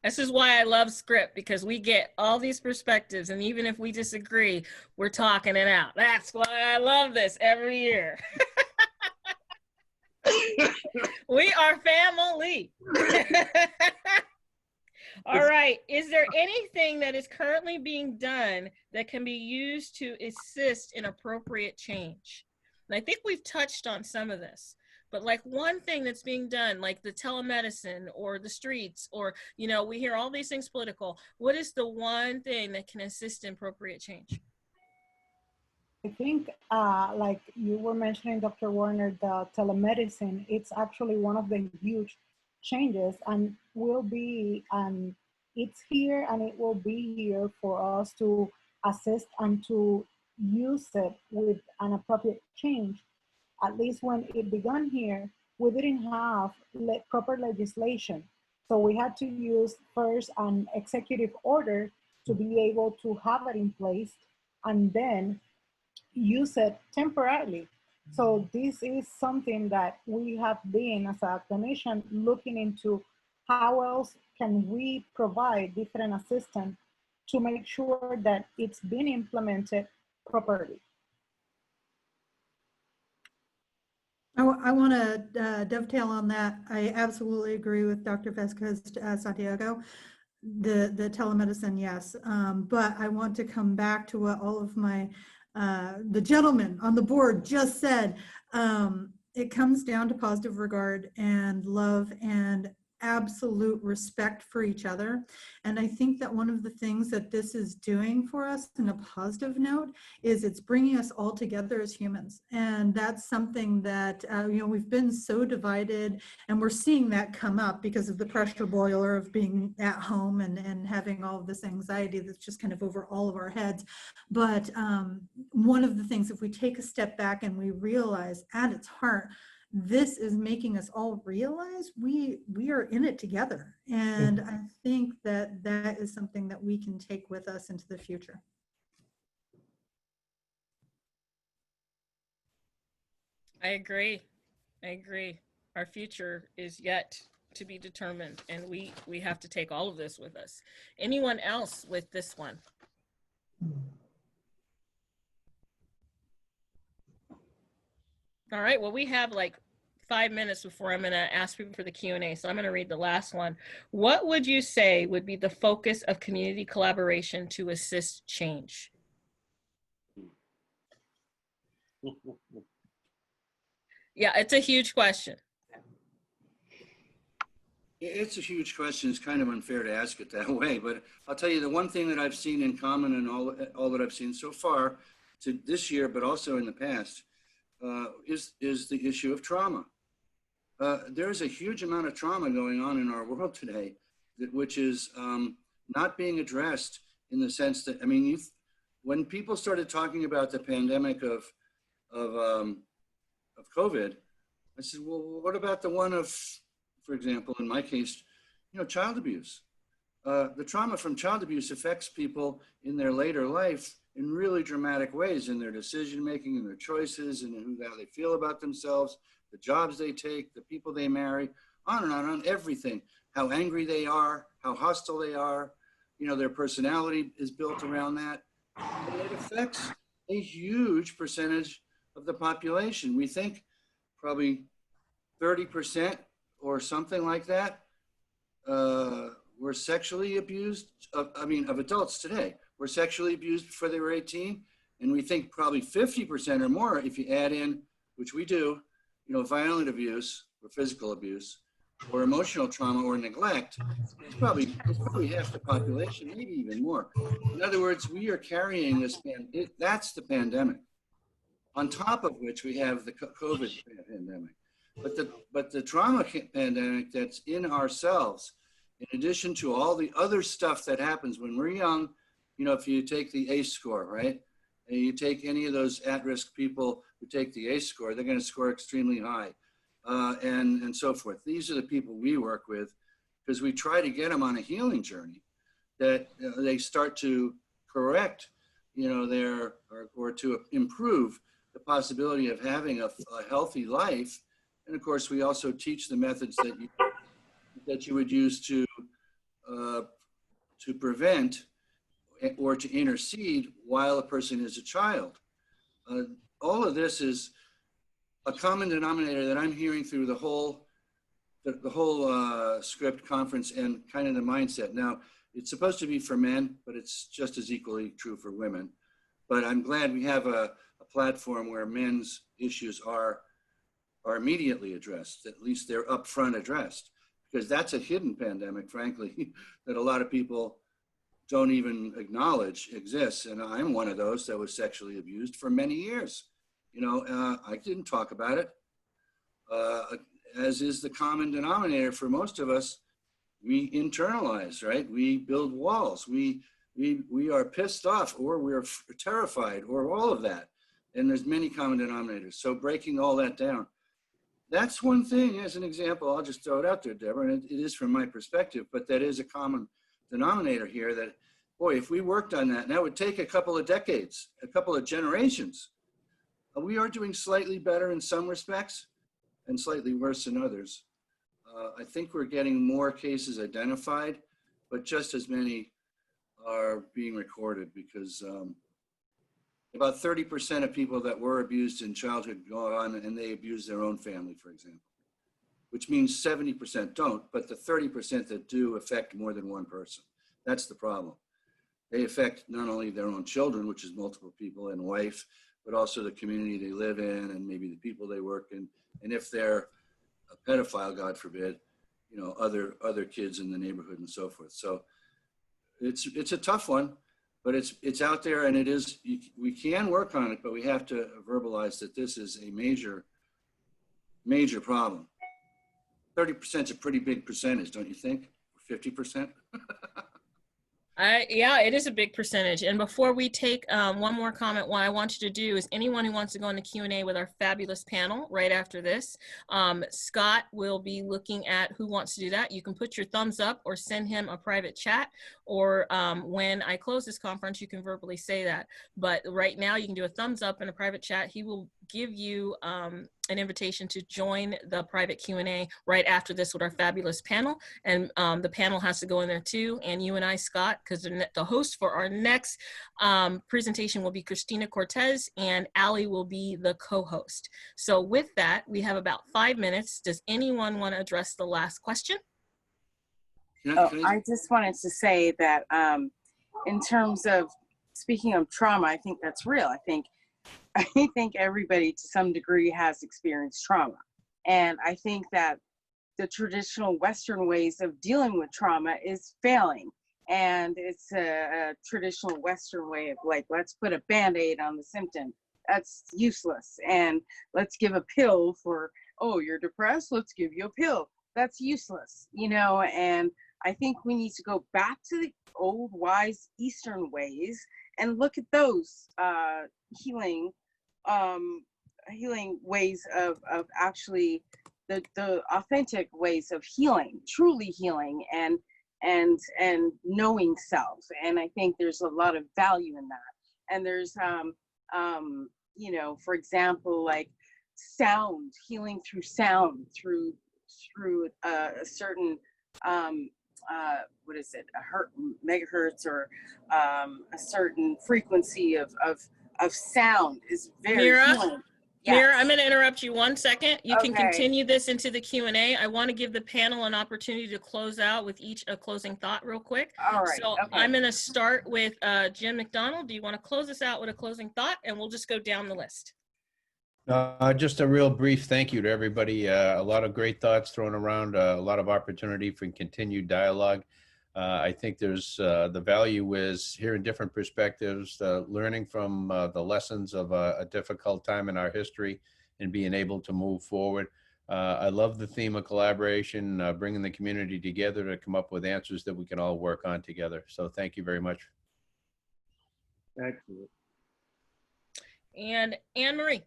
This is why I love script, because we get all these perspectives, and even if we disagree, we're talking it out. That's why I love this every year. We are family. All right. Is there anything that is currently being done that can be used to assist in appropriate change? And I think we've touched on some of this, but like one thing that's being done, like the telemedicine or the streets, or, you know, we hear all these things political. What is the one thing that can assist in appropriate change? I think, like you were mentioning, Dr. Warner, the telemedicine, it's actually one of the huge changes, and will be, it's here and it will be here for us to assist and to use it with an appropriate change. At least when it began here, we didn't have proper legislation. So we had to use first an executive order to be able to have it in place and then use it temporarily. So this is something that we have been, as a clinician, looking into how else can we provide different assistance to make sure that it's been implemented properly. I want to dovetail on that. I absolutely agree with Dr. Vasquez Santiago. The telemedicine, yes. But I want to come back to what all of the gentlemen on the board just said. It comes down to positive regard and love and absolute respect for each other. And I think that one of the things that this is doing for us in a positive note is it's bringing us all together as humans. And that's something that, we've been so divided, and we're seeing that come up because of the pressure boiler of being at home and having all of this anxiety that's just kind of over all of our heads. But one of the things, if we take a step back and we realize at its heart, this is making us all realize we are in it together. And I think that that is something that we can take with us into the future. I agree. Our future is yet to be determined, and we have to take all of this with us. Anyone else with this one? All right, well, we have like 5 minutes before I'm going to ask people for the Q&A, so I'm going to read the last one. What would you say would be the focus of community collaboration to assist change? Yeah, it's a huge question. It's a huge question. It's kind of unfair to ask it that way, but I'll tell you the one thing that I've seen in common in all that I've seen so far to this year, but also in the past, is the issue of trauma. There's a huge amount of trauma going on in our world today, which is not being addressed in the sense that, I mean, when people started talking about the pandemic of COVID, I said, well, what about the one of, for example, in my case, child abuse? The trauma from child abuse affects people in their later life in really dramatic ways, in their decision-making, in their choices, and in how they feel about themselves, the jobs they take, the people they marry, on and on, everything. How angry they are, how hostile they are, their personality is built around that. And it affects a huge percentage of the population. We think probably 30% or something like that were sexually abused, of adults today, were sexually abused before they were 18. And we think probably 50% or more, if you add in, which we do, violent abuse or physical abuse or emotional trauma or neglect, it's probably half the population, maybe even more. In other words, we are carrying this, that's the pandemic. On top of which we have the COVID pandemic. But the trauma pandemic that's in ourselves, in addition to all the other stuff that happens when we're young, you know, if you take the ACE score, right? And you take any of those at-risk people who take the ACE score, they're going to score extremely high, and so forth. These are the people we work with because we try to get them on a healing journey that they start to correct, you know, or to improve the possibility of having a healthy life. And of course, we also teach the methods that you would use to prevent or to intercede while a person is a child. All of this is a common denominator that I'm hearing through the whole script conference and kind of the mindset. Now, it's supposed to be for men, but it's just as equally true for women. But I'm glad we have a platform where men's issues are immediately addressed. At least they're upfront addressed, because that's a hidden pandemic, frankly, that a lot of people don't even acknowledge exists. And I'm one of those that was sexually abused for many years. You know, I didn't talk about it, as is the common denominator for most of us. We internalize, right? We build walls. We are pissed off, or we're terrified, or all of that. And there's many common denominators. So breaking all that down, that's one thing. As an example, I'll just throw it out there, Deborah, and it is from my perspective, but that is a common denominator here that, boy, if we worked on that, and that would take a couple of decades, a couple of generations. We are doing slightly better in some respects and slightly worse in others. I think we're getting more cases identified, but just as many are being recorded, because about 30% of people that were abused in childhood go on and they abuse their own family, for example, which means 70% don't, but the 30% that do affect more than one person. That's the problem. They affect not only their own children, which is multiple people and wife, but also the community they live in and maybe the people they work in. And if they're a pedophile, God forbid, you know, other kids in the neighborhood and so forth. So it's a tough one, but it's out there, and it is, we can work on it, but we have to verbalize that this is a major problem. 30% is a pretty big percentage, don't you think? 50%? Yeah, it is a big percentage. And before we take one more comment, what I want you to do is anyone who wants to go into Q&A with our fabulous panel right after this, Scott will be looking at who wants to do that. You can put your thumbs up or send him a private chat, or when I close this conference, you can verbally say that. But right now you can do a thumbs up and a private chat. He will give you an invitation to join the private Q&A right after this with our fabulous panel. And the panel has to go in there too. And you and I, Scott, because the host for our next presentation will be Christina Cortez, and Allie will be the co-host. So with that, we have about 5 minutes. Does anyone want to address the last question? I just wanted to say that in terms of speaking of trauma, I think that's real. I think everybody to some degree has experienced trauma. And I think that the traditional Western ways of dealing with trauma is failing. And it's a traditional Western way of like, let's put a Band-Aid on the symptom. That's useless. And let's give a pill for, oh, you're depressed? Let's give you a pill. That's useless, you know? And I think we need to go back to the old wise Eastern ways and look at those healing ways of actually the authentic ways of healing, truly healing, and knowing self. And I think there's a lot of value in that. And there's you know, for example, like sound, healing through sound, through a certain what is it, megahertz, or a certain frequency of sound is very healing. Yes. Mira, I'm going to interrupt you 1 second. You can Okay. continue this into the Q&A. I want to give the panel an opportunity to close out with each a closing thought real quick. All right. So okay. I'm going to start with Jim McDonald. Do you want to close us out with a closing thought? And we'll just go down the list. Just a real brief thank you to everybody. A lot of great thoughts thrown around, a lot of opportunity for continued dialogue. I think there's the value is hearing different perspectives, learning from the lessons of a difficult time in our history and being able to move forward. I love the theme of collaboration, bringing the community together to come up with answers that we can all work on together. So thank you very much. Excellent. And Anne Marie.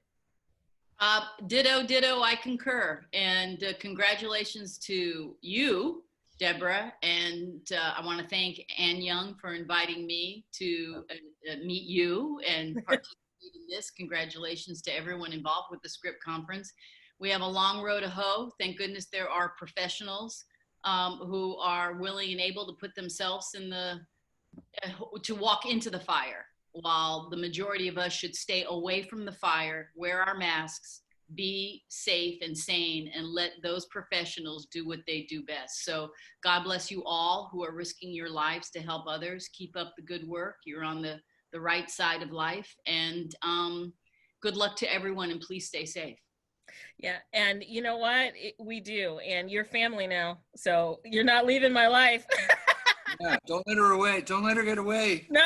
Ditto, I concur. And congratulations to you, Deborah. And I want to thank Ann Young for inviting me to meet you and participate in this. Congratulations to everyone involved with the Script Conference. We have a long road to hoe. Thank goodness there are professionals who are willing and able to put themselves in to walk into the fire, while the majority of us should stay away from the fire, wear our masks, be safe and sane, and let those professionals do what they do best. So God bless you all who are risking your lives to help others. Keep up the good work. You're on the right side of life. And good luck to everyone, and please stay safe. Yeah, and you know what? We do, and you're family now, so you're not leaving my life. Yeah, don't let her away. Don't let her get away. No,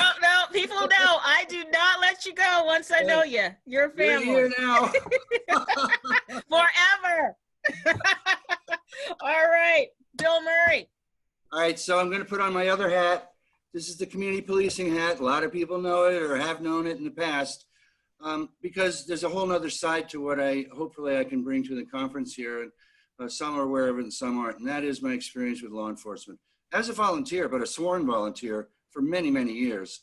people know I do not let you go once I know you. You're family. You're here now. Forever. All right, Bill Murray. All right, so I'm going to put on my other hat. This is the community policing hat. A lot of people know it or have known it in the past, because there's a whole nother side to what hopefully I can bring to the conference here. And some are aware of it and some aren't. And that is my experience with law enforcement. As a volunteer, but a sworn volunteer for many, many years.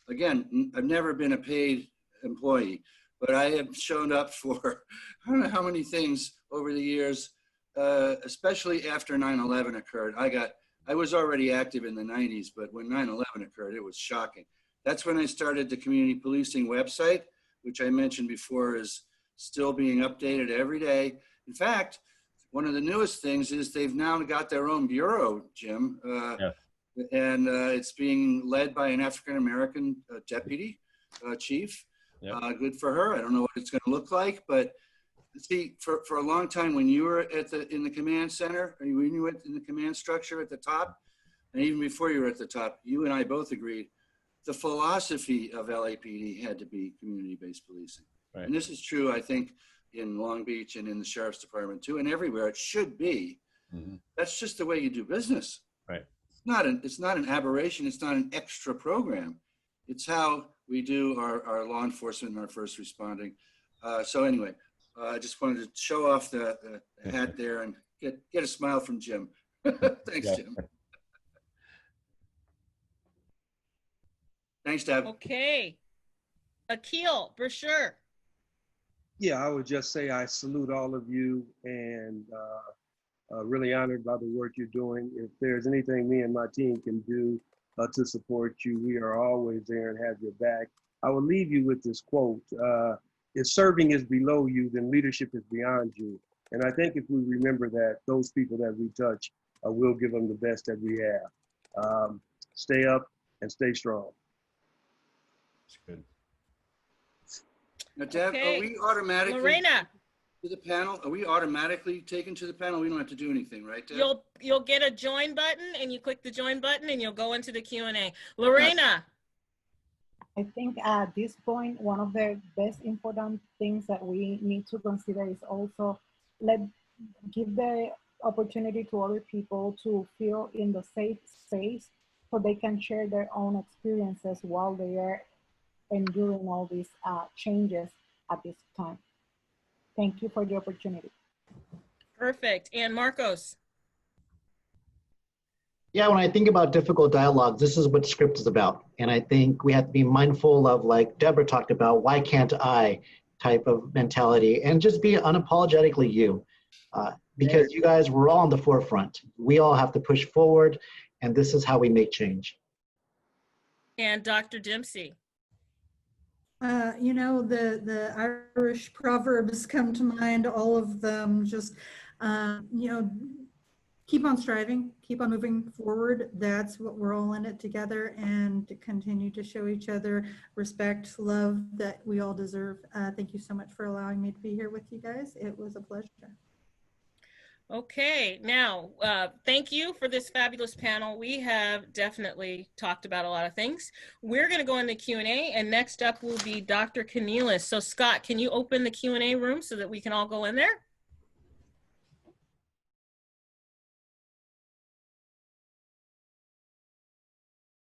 Again, I've never been a paid employee, but I have shown up for I don't know how many things over the years, especially after 9/11 occurred. I was already active in the 90s, but when 9/11 occurred, it was shocking. That's when I started the community policing website, which I mentioned before is still being updated every day. In fact, one of the newest things is they've now got their own bureau, Jim, and it's being led by an African-American deputy chief. Yep. Good for her. I don't know what it's going to look like, but see, for a long time when you were in the command center, or when you were in the command structure at the top, and even before you were at the top, you and I both agreed the philosophy of LAPD had to be community-based policing. Right. And this is true, I think, in Long Beach and in the Sheriff's Department too, and everywhere it should be. Mm-hmm. That's just the way you do business. Right. It's not an aberration. It's not an extra program. It's how we do our law enforcement and our first responding. So anyway, I just wanted to show off the hat there and get a smile from Jim. Thanks, Jim. Thanks, Deb. Okay. Akil, for sure. Yeah, I would just say I salute all of you and really honored by the work you're doing. If there's anything me and my team can do to support you, we are always there and have your back. I will leave you with this quote. If serving is below you, then leadership is beyond you. And I think if we remember that, those people that we touch, we'll give them the best that we have. Stay up and stay strong. That's good. Now, Deb, okay. Are we automatically Lorena. To the panel? Are we automatically taken to the panel? We don't have to do anything, right, Deb? You'll get a join button, and you click the join button, and you'll go into the Q&A. Lorena. I think at this point, one of the best important things that we need to consider is also give the opportunity to other people to feel in the safe space so they can share their own experiences while they are enduring all these changes at this time. Thank you for the opportunity. Perfect. And Marcos. Yeah, when I think about difficult dialogues, this is what Script is about. And I think we have to be mindful of, like Deborah talked about, why can't I type of mentality, and just be unapologetically you. Because you guys were all on the forefront. We all have to push forward, and this is how we make change. And Dr. Dempsey. You know, the Irish proverbs come to mind, all of them, just, you know, keep on striving, keep on moving forward. That's what we're all in it together, and to continue to show each other respect, love that we all deserve. Thank you so much for allowing me to be here with you guys. It was a pleasure. Okay, now, thank you for this fabulous panel. We have definitely talked about a lot of things. We're going to go into Q&A, and next up will be Dr. Panelists. So Scott, can you open the Q&A room so that we can all go in there?